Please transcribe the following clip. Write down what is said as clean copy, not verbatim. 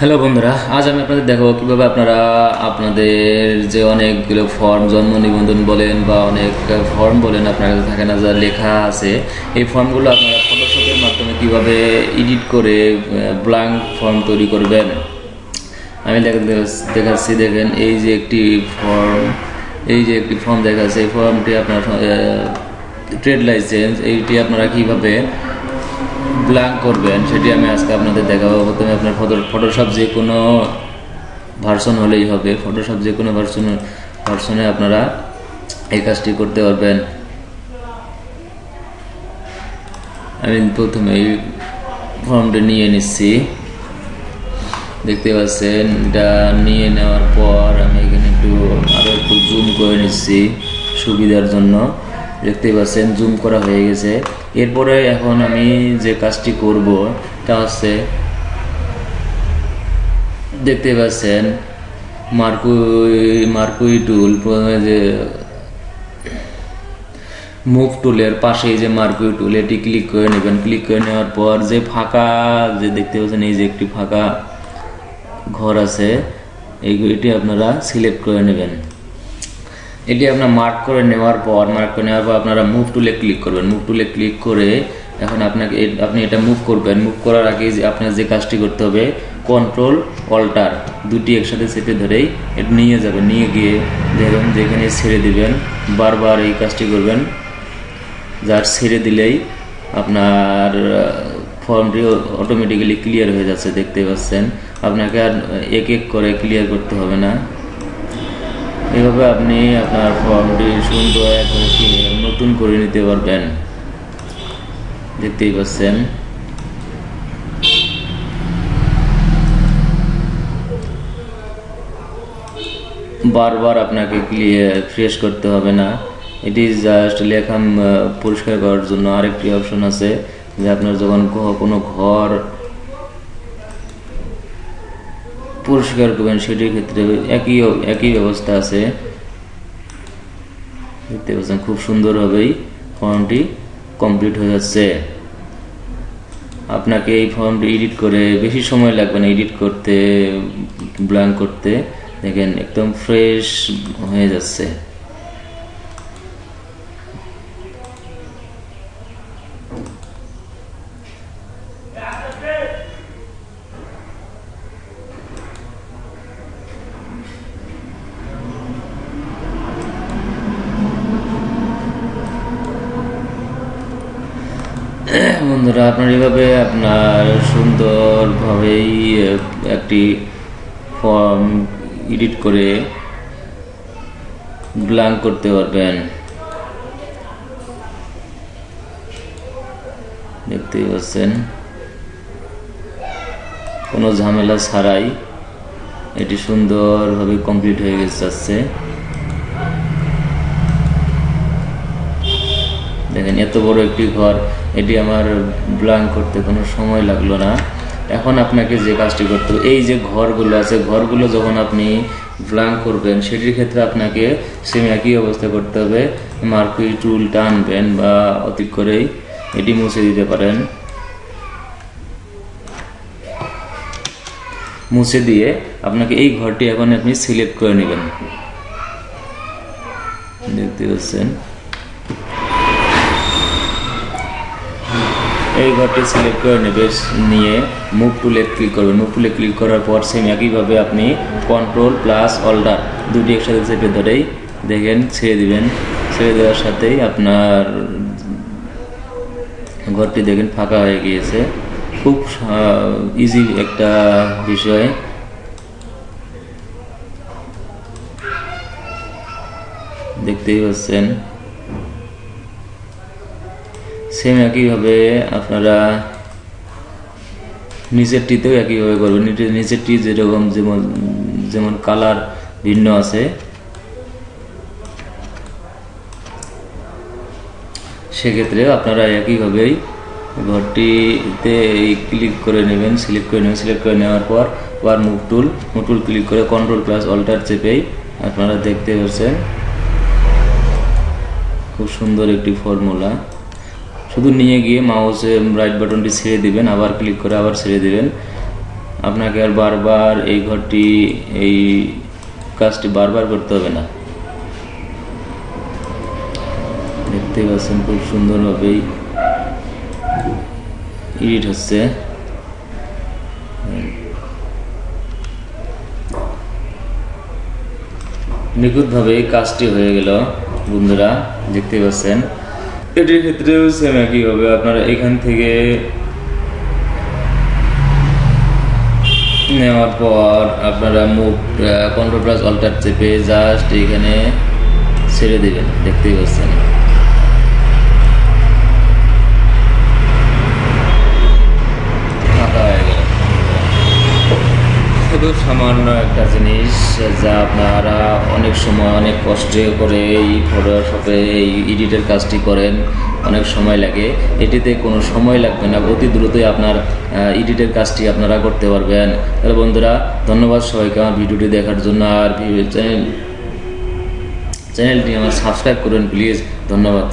Hello বন্ধুরা, আজ আমি আপনাদের দেখাবো কিভাবে আপনারা আপনাদের যে অনেকগুলো ফর্ম, জন্ম নিবন্ধন বলেন বা অনেক ফর্ম বলেন আপনার কাছে থাকে না, যা লেখা আছে, এই ফর্মগুলো আপনারা ফটোশপের মাধ্যমে কিভাবে এডিট করে ব্ল্যাঙ্ক ফর্ম তৈরি করবেন। আমি দেখাচ্ছি। দেখেন, এই যে একটি ফর্ম দেখাচ্ছে। এই ফর্মটি আপনার ট্রেড লাইসেন্স, এইটি আপনারা কিভাবে ব্ল্যাঙ্ক করবেন সেটি আমি আজকে আপনাদের দেখাবো। প্রথমে আপনার ফটোশপ যে কোনো ভার্সন হলেই হবে। ফটোশপ যে কোনো ভার্সনে আপনারা এই কাজটি করতে পারবেন। আমি প্রথমে এই ফর্মটা নিয়ে নিচ্ছি, দেখতে পাচ্ছেন। এটা নিয়ে নেওয়ার পর আমি এখানে আরো একটু জুম করে নিচ্ছি সুবিধার জন্য। দেখতেই পাচ্ছেন জুম করা হয়ে গেছে। এরপরে এখন আমি যে কাজটি করব তা হচ্ছে, দেখতে পাচ্ছেন মার্কুই টুল, যে মুভ টুলের পাশেই যে মার্কুই টুল, এটি ক্লিক করে নেবেন। ক্লিক করে নেওয়ার পর যে ফাঁকা যে দেখতে পাচ্ছেন, এই যে একটি ফাঁকা ঘর আছে, এটি আপনারা সিলেক্ট করে নেবেন। এটি আপনার মার্ক করে নেওয়ার পর আপনারা মুভ টুলে ক্লিক করবেন। মুভ টুলে ক্লিক করে এখন আপনি এটা মুভ করবেন। মুভ করার আগে আপনার যে কাজটি করতে হবে, কন্ট্রোল অল্টার দুটি একসাথে চেপে ধরেই এটা নিয়ে যাবেন। নিয়ে গিয়ে দেখুন যেখানে ছেড়ে দিবেন, বারবার এই কাজটি করবেন। যার ছেড়ে দিলেই আপনার ফর্মটি অটোমেটিক্যালি ক্লিয়ার হয়ে যাচ্ছে। দেখতে পাচ্ছেন, আপনাকে আর এক এক করে ক্লিয়ার করতে হবে না। এভাবে আপনি আপনার ফর্মটি সুন্দর নতুন করে নিতে পারবেন। দেখতেই পাচ্ছেন। বারবার আপনাকে ফ্রেশ করতে হবে না। এটি জাস্ট লেখা পরিষ্কার করার জন্য আরেকটি অপশন আছে, যে আপনার যখন কোনো ঘর পরিষ্কার করবেন সেটির ক্ষেত্রে একই ব্যবস্থা আছে। দেখতে পাচ্ছেন খুব সুন্দরভাবেই ফর্মটি কমপ্লিট হয়ে যাচ্ছে। আপনাকে এই ফর্মটি এডিট করে বেশি সময় লাগবে না এডিট করতে, ব্ল্যাঙ্ক করতে। দেখেন একদম ফ্রেশ হয়ে যাচ্ছে। বন্ধুরা, আপনার এভাবে আপনার সুন্দরভাবেই একটি ফর্ম এডিট করে ব্ল্যাঙ্ক করতে পারবেন। দেখতেই পাচ্ছেন কোনো ঝামেলা ছাড়াই এটি সুন্দরভাবে কমপ্লিট হয়ে যাচ্ছে। দেখেন এত বড় একটি ঘর, এটি আমার ব্ল্যাঙ্ক করতে কোনো সময় লাগলো না। এখন আপনাকে যে কাজটি করতে হবে, এই যে ঘরগুলো আছে, ঘরগুলো যখন আপনি ব্ল্যাঙ্ক করবেন সেটির ক্ষেত্রে আপনাকে সেম একই অবস্থা করতে হবে। মার্কুই টুল টানবেন বা অতি করেই এটি মুছে দিতে পারেন। মুছে দিয়ে আপনাকে এই ঘরটি এখন আপনি সিলেক্ট করে নেবেন। দেখতে পাচ্ছেন এই ঘরটি সিলেক্ট করে নিয়ে মুভ টুলে ক্লিক করবেন। মুভ টুলে ক্লিক করার পর সেম একইভাবে আপনি কন্ট্রোল প্লাস অল্টার দুটি একসাথে চেপে ধরেই দেখেন ছেড়ে দিবেন। ছেড়ে দেওয়ার সাথেই আপনার ঘরটি দেখেন ফাঁকা হয়ে গিয়েছে। খুব ইজি একটা বিষয়। দেখতেই পাচ্ছেন সেম একইভাবে আপনারা নিচেরটিতেও একইভাবে করবেন। নিচেরটি যেরকম যেমন কালার ভিন্ন আছে, সেক্ষেত্রে আপনারা একইভাবেই ঘরটিতে ক্লিক করে নেবেন, সিলেক্ট করে নেওয়ার পর আবার মুভ টুল ক্লিক করে কন্ট্রোল প্লাস অল্টার চেপেই আপনারা দেখতে পাচ্ছেন খুব সুন্দর একটি ফর্মুলা। শুধু নিয়ে গিয়ে মাউসে রাইট বাটনটি ছেড়ে দিবেন, আবার ক্লিক করে আবার ছেড়ে দিবেন। আপনাকে আর বারবার এই কাজটি বারবার করতে হবে না। দেখতে পাচ্ছেন খুব সুন্দরভাবেই এডিট হচ্ছে। নিখুঁতভাবে কাজটি হয়ে গেল বন্ধুরা, দেখতে পাচ্ছেন। এটির ক্ষেত্রেও সেম একই হবে। আপনারা এখান থেকে নেওয়ার পর আপনারা মুভ Ctrl+Alt চেপে জাস্ট এখানে ছেড়ে দেবেন, দেখতেই পাচ্ছেন। ফাঁকা হয়ে গেল। শুধু সামান্য একটা জিনিস যা আপনারা অনেক সময় অনেক কষ্ট করে এই ফটোশপে এই এডিটের কাজটি করেন, অনেক সময় লাগে। এটিতে কোনো সময় লাগবে না, অতি দ্রুতই আপনার এডিটের কাজটি আপনারা করতে পারবেন। তাহলে বন্ধুরা, ধন্যবাদ সবাইকে আমার ভিডিওটি দেখার জন্য। আর চ্যানেলটি আমার সাবস্ক্রাইব করুন প্লিজ। ধন্যবাদ।